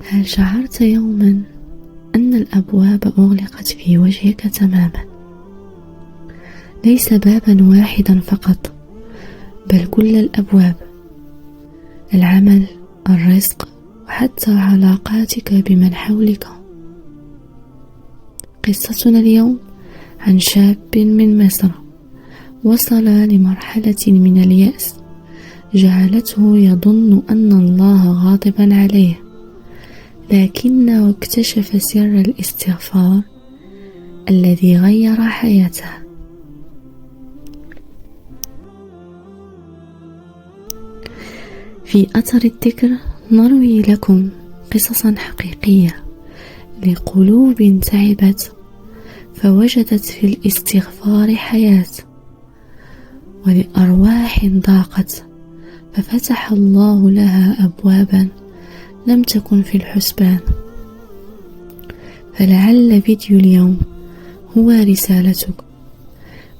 هل شعرت يوما أن الأبواب أغلقت في وجهك تماما؟ ليس بابا واحدا فقط، بل كل الأبواب: العمل، الرزق، وحتى علاقاتك بمن حولك. قصتنا اليوم عن شاب من مصر وصل لمرحلة من اليأس جعلته يظن أن الله غاضبا عليه، لكنه اكتشف سر الاستغفار الذي غير حياته. في أثر الذكر نروي لكم قصصا حقيقية لقلوب تعبت فوجدت في الاستغفار حياة، ولأرواح ضاقت ففتح الله لها أبوابا لم تكن في الحسبان. فلعل فيديو اليوم هو رسالتك،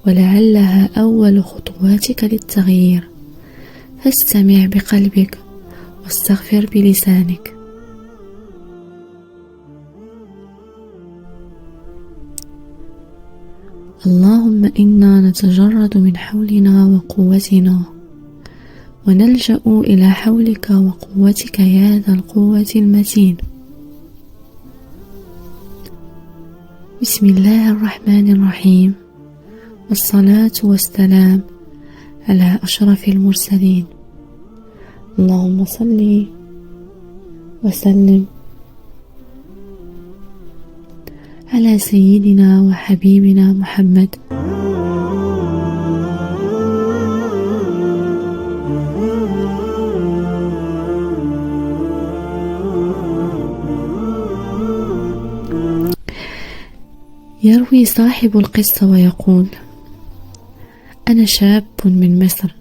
ولعلها أول خطواتك للتغيير، فاستمع بقلبك واستغفر بلسانك. اللهم إنا نتجرد من حولنا وقوتنا ونلجأ إلى حولك وقوتك يا ذا القوة المتين. بسم الله الرحمن الرحيم، والصلاة والسلام على أشرف المرسلين. اللهم صل وسلم على سيدنا وحبيبنا محمد. يروي صاحب القصة ويقول: أنا شاب من مصر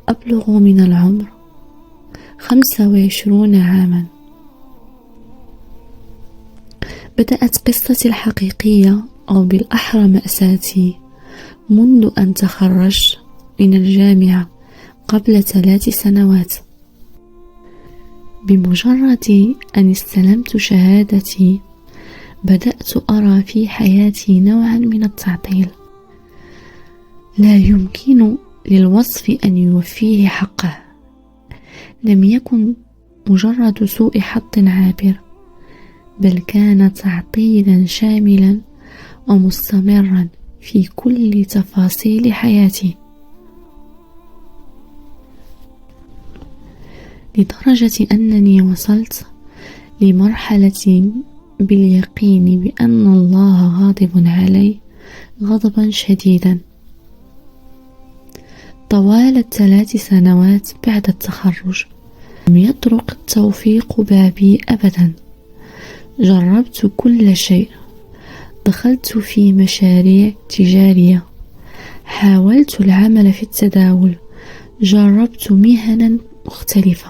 أبلغ من العمر 25 عاما. بدأت قصتي الحقيقية، أو بالأحرى مأساتي، منذ أن تخرجت من الجامعة قبل 3 سنوات. بمجرد أن استلمت شهادتي بدأت أرى في حياتي نوعا من التعطيل لا يمكن للوصف أن يوفيه حقه. لم يكن مجرد سوء حظ عابر، بل كان تعطيلا شاملا ومستمرا في كل تفاصيل حياتي، لدرجة أنني وصلت لمرحلة باليقين بأن الله غاضب علي غضبا شديدا. طوال 3 سنوات بعد التخرج لم يطرق التوفيق بابي أبدا. جربت كل شيء، دخلت في مشاريع تجارية، حاولت العمل في التداول، جربت مهنا مختلفة،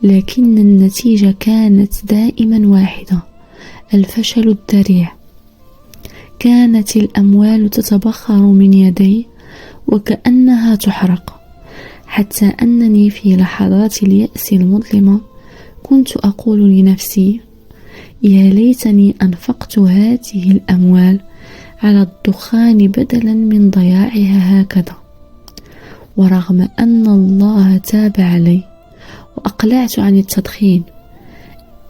لكن النتيجة كانت دائما واحدة: الفشل الذريع. كانت الأموال تتبخر من يدي وكأنها تحرق، حتى أنني في لحظات اليأس المظلمة كنت أقول لنفسي: يا ليتني أنفقت هذه الأموال على الدخان بدلا من ضياعها هكذا. ورغم أن الله تاب علي وأقلعت عن التدخين،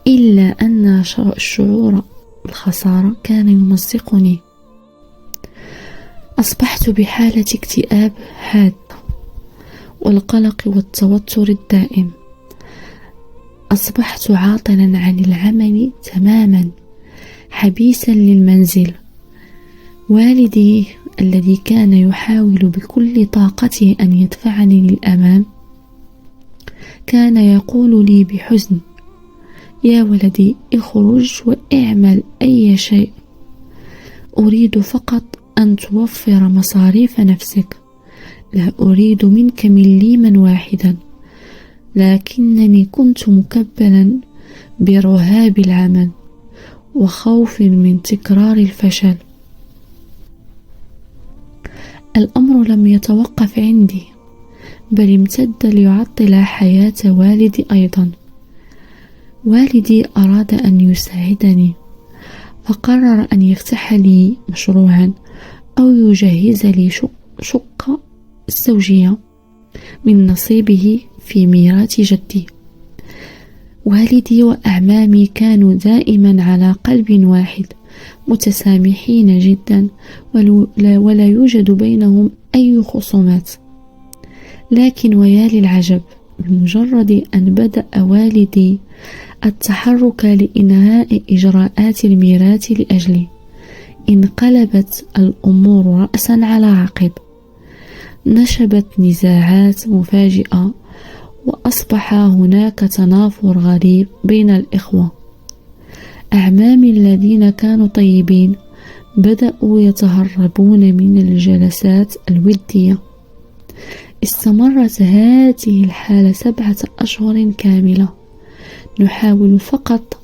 إلا أن الشعور بالخسارة كان يمزقني. أصبحت بحالة اكتئاب حادة والقلق والتوتر الدائم. أصبحت عاطلا عن العمل تماما، حبيسا للمنزل. والدي الذي كان يحاول بكل طاقته أن يدفعني للأمام كان يقول لي بحزن: يا ولدي، اخرج واعمل أي شيء، أريد فقط أن توفر مصاريف نفسك، لا أريد منك مليما واحدا. لكنني كنت مكبلا برهاب العمل وخوف من تكرار الفشل. الأمر لم يتوقف عندي، بل امتد ليعطل حياة والدي أيضا. والدي أراد أن يساعدني، فقرر أن يفتح لي مشروعا أو يجهز لي شقة زوجية من نصيبه في ميراث جدي. والدي وأعمامي كانوا دائما على قلب واحد، متسامحين جدا، ولا يوجد بينهم أي خصومات. لكن ويا للعجب، بمجرد أن بدأ والدي التحرك لإنهاء إجراءات الميراث لأجلي، انقلبت الأمور رأسا على عقب. نشبت نزاعات مفاجئة، وأصبح هناك تنافر غريب بين الإخوة. أعمامي الذين كانوا طيبين بدأوا يتهربون من الجلسات الودية. استمرت هذه الحالة 7 أشهر كاملة، نحاول فقط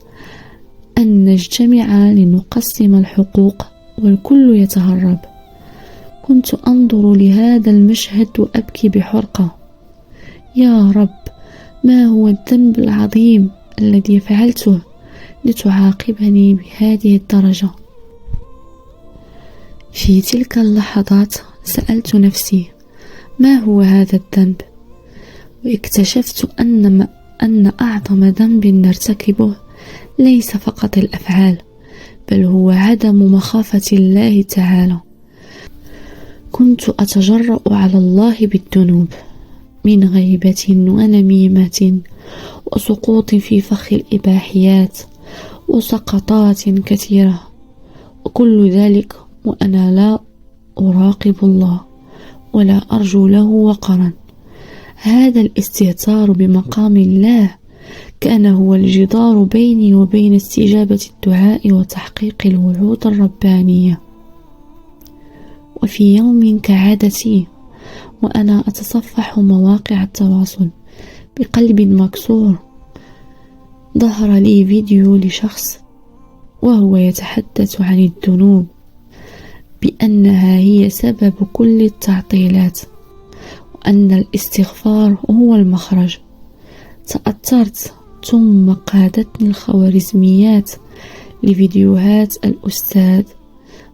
أن نجتمع لنقسم الحقوق والكل يتهرب. كنت أنظر لهذا المشهد وأبكي بحرقة. يا رب، ما هو الذنب العظيم الذي فعلته لتعاقبني بهذه الدرجة؟ في تلك اللحظات سألت نفسي: ما هو هذا الذنب؟ واكتشفت أن أعظم ذنب نرتكبه ليس فقط الأفعال، بل هو عدم مخافة الله تعالى. كنت أتجرأ على الله بالذنوب، من غيبة ونميمة وسقوط في فخ الإباحيات وسقطات كثيرة، وكل ذلك وأنا لا أراقب الله ولا أرجو له وقرا. هذا الاستهتار بمقام الله كان هو الجدار بيني وبين استجابة الدعاء وتحقيق الوعود الربانية. وفي يوم كعادتي وأنا أتصفح مواقع التواصل بقلب مكسور، ظهر لي فيديو لشخص وهو يتحدث عن الذنوب بأنها هي سبب كل التعطيلات، وأن الاستغفار هو المخرج. تأثرت، ثم قادتني الخوارزميات لفيديوهات الأستاذ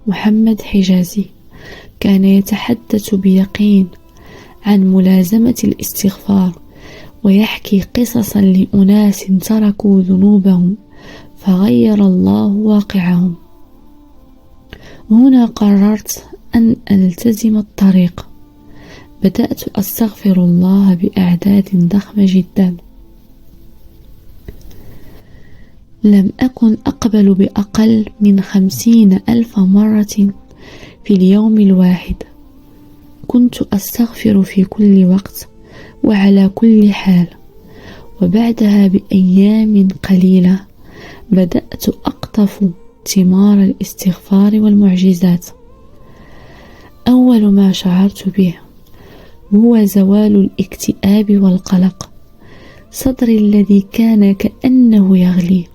محمد حجازي، كان يتحدث بيقين عن ملازمة الاستغفار، ويحكي قصصا لأناس تركوا ذنوبهم فغير الله واقعهم. هنا قررت أن ألتزم الطريق. بدأت أستغفر الله بأعداد ضخمة جدا. لم أكن أقبل بأقل من 50,000 مرة في اليوم الواحد. كنت أستغفر في كل وقت وعلى كل حال. وبعدها بأيام قليلة بدأت أقطف ثمار الاستغفار والمعجزات. أول ما شعرت به هو زوال الاكتئاب والقلق. صدري الذي كان كأنه يغلي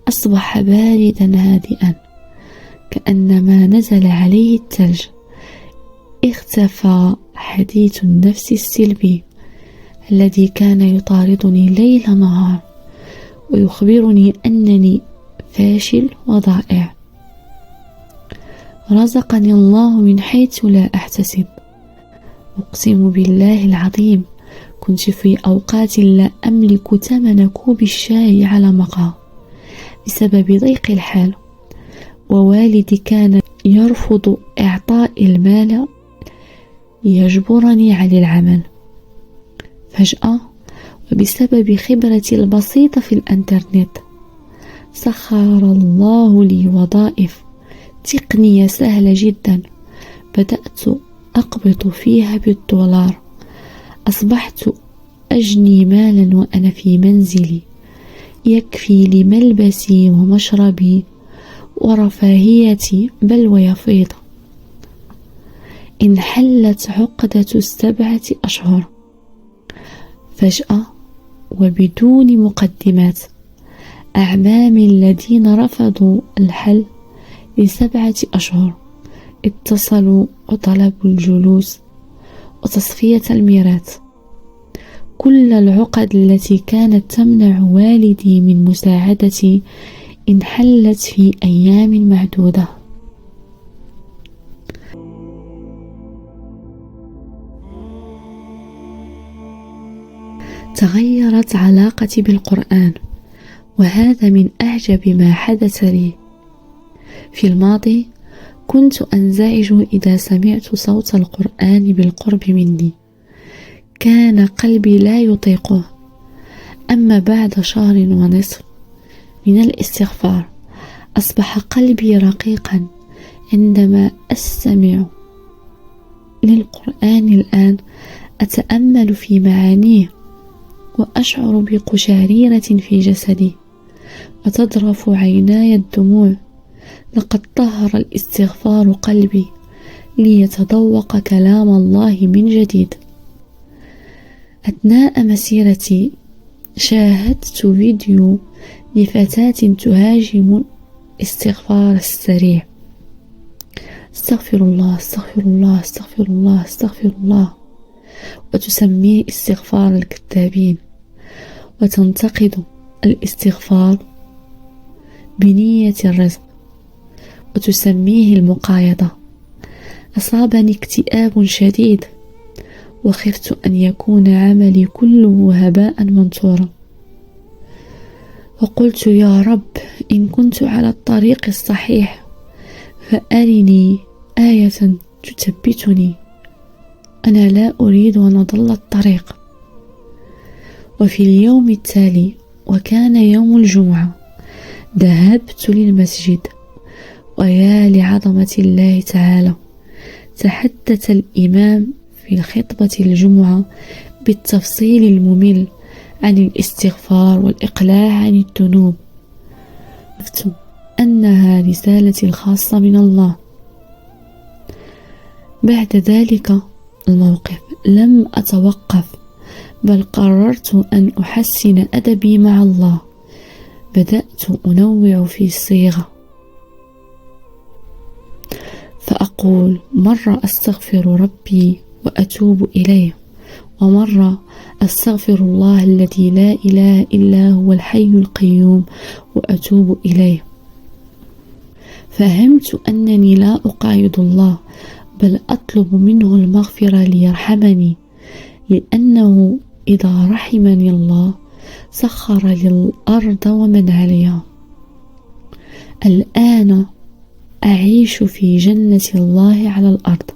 أصبح باردا هادئا، كأنما نزل عليه الثلج. اختفى حديث النفس السلبي الذي كان يطاردني ليل نهار ويخبرني أنني فاشل وضائع. رزقني الله من حيث لا أحتسب. أقسم بالله العظيم، كنت في أوقات لا أملك ثمن كوب الشاي على مقهى بسبب ضيق الحال، ووالدي كان يرفض إعطاء المال ليجبرني على العمل. فجأة، وبسبب خبرتي البسيطة في الإنترنت، سخر الله لي وظائف، تقنية سهلة جدا بدأت أقبض فيها بالدولار. أصبحت أجني مالا وأنا في منزلي، يكفي لملبسي ومشربي ورفاهيتي بل ويفيض. انحلت عقدة 7 أشهر. فجأة وبدون مقدمات، أعمامي الذين رفضوا الحل ل7 أشهر اتصلوا وطلبوا الجلوس وتصفية الميراث. كل العقد التي كانت تمنع والدي من مساعدتي انحلت في أيام معدودة. تغيرت علاقتي بالقرآن، وهذا من أعجب ما حدث لي. في الماضي كنت أنزعج إذا سمعت صوت القرآن بالقرب مني، كان قلبي لا يطيقه. أما بعد شهر ونصف من الاستغفار أصبح قلبي رقيقا عندما أستمع للقرآن. الآن أتأمل في معانيه وأشعر بقشعريرة في جسدي وتذرف عيناي الدموع. لقد طهر الاستغفار قلبي ليتذوق كلام الله من جديد. أثناء مسيرتي شاهدت فيديو لفتاة تهاجم الاستغفار السريع: استغفر الله استغفر الله استغفر الله استغفر الله، وتسميه استغفار الكذابين، وتنتقد الاستغفار بنية الرزق، وتسميه المقايضة. أصابني اكتئاب شديد، وخفت أن يكون عملي كله هباء منثورا. وقلت: يا رب، إن كنت على الطريق الصحيح فأرني آية تثبتني، أنا لا أريد أن أضل الطريق. وفي اليوم التالي، وكان يوم الجمعة، ذهبت للمسجد، ويا لعظمة الله تعالى، تحدث الإمام في خطبة الجمعة بالتفصيل الممل عن الاستغفار والإقلاع عن الذنوب. عرفت أنها رسالتي الخاصة من الله. بعد ذلك الموقف لم أتوقف، بل قررت أن أحسن أدبي مع الله. بدأت أنوع في الصيغة، فأقول مرة أستغفر ربي وأتوب إليه، ومرة أستغفر الله الذي لا إله إلا هو الحي القيوم وأتوب إليه. فهمت أنني لا أقايض الله، بل أطلب منه المغفرة ليرحمني، لأنه إذا رحمني الله سخر للأرض ومن عليها. الآن أعيش في جنة الله على الأرض.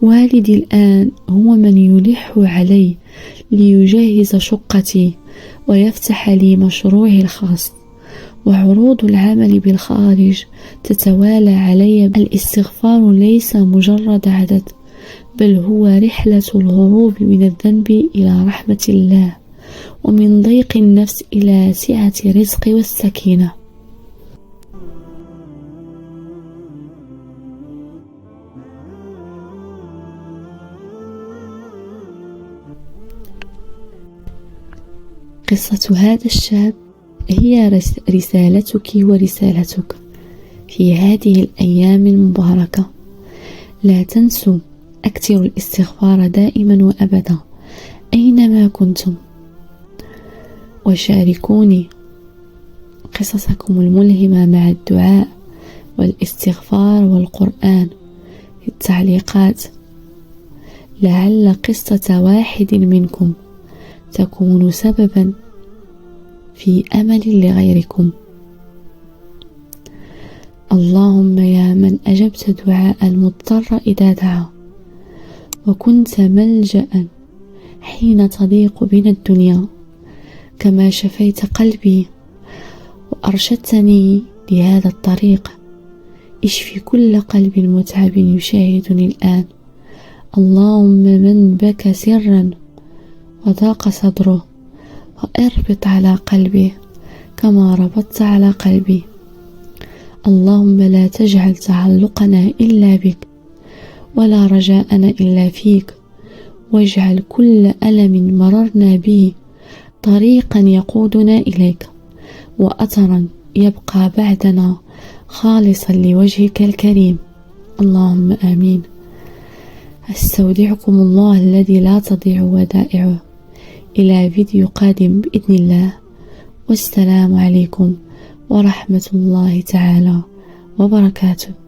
والدي الآن هو من يلح علي ليجهز شقتي ويفتح لي مشروعي الخاص، وعروض العمل بالخارج تتوالى علي. الاستغفار ليس مجرد عدد، بل هو رحلة الهروب من الذنب إلى رحمة الله، ومن ضيق النفس إلى سعة الرزق والسكينة. قصة هذا الشاب هي رسالتك ورسالتك في هذه الأيام المباركة. لا تنسوا، أكثروا الاستغفار دائما وأبدا أينما كنتم، وشاركوني قصصكم الملهمة مع الدعاء والاستغفار والقرآن في التعليقات، لعل قصة واحد منكم تكون سببا في أمل لغيركم. اللهم يا من أجبت دعاء المضطر إذا دعا، وكنت ملجأ حين تضيق بنا الدنيا، كما شفيت قلبي وأرشدتني لهذا الطريق، اشفي كل قلب متعب يشاهدني الآن. اللهم من بكى سرا وضاق صدره، واربط على قلبه كما ربطت على قلبي. اللهم لا تجعل تعلقنا إلا بك، ولا رجاءنا إلا فيك، واجعل كل ألم مررنا به طريقا يقودنا إليك، وأثرا يبقى بعدنا خالصا لوجهك الكريم. اللهم آمين. أستودعكم الله الذي لا تضيع ودائعه، إلى فيديو قادم بإذن الله، والسلام عليكم ورحمة الله تعالى وبركاته.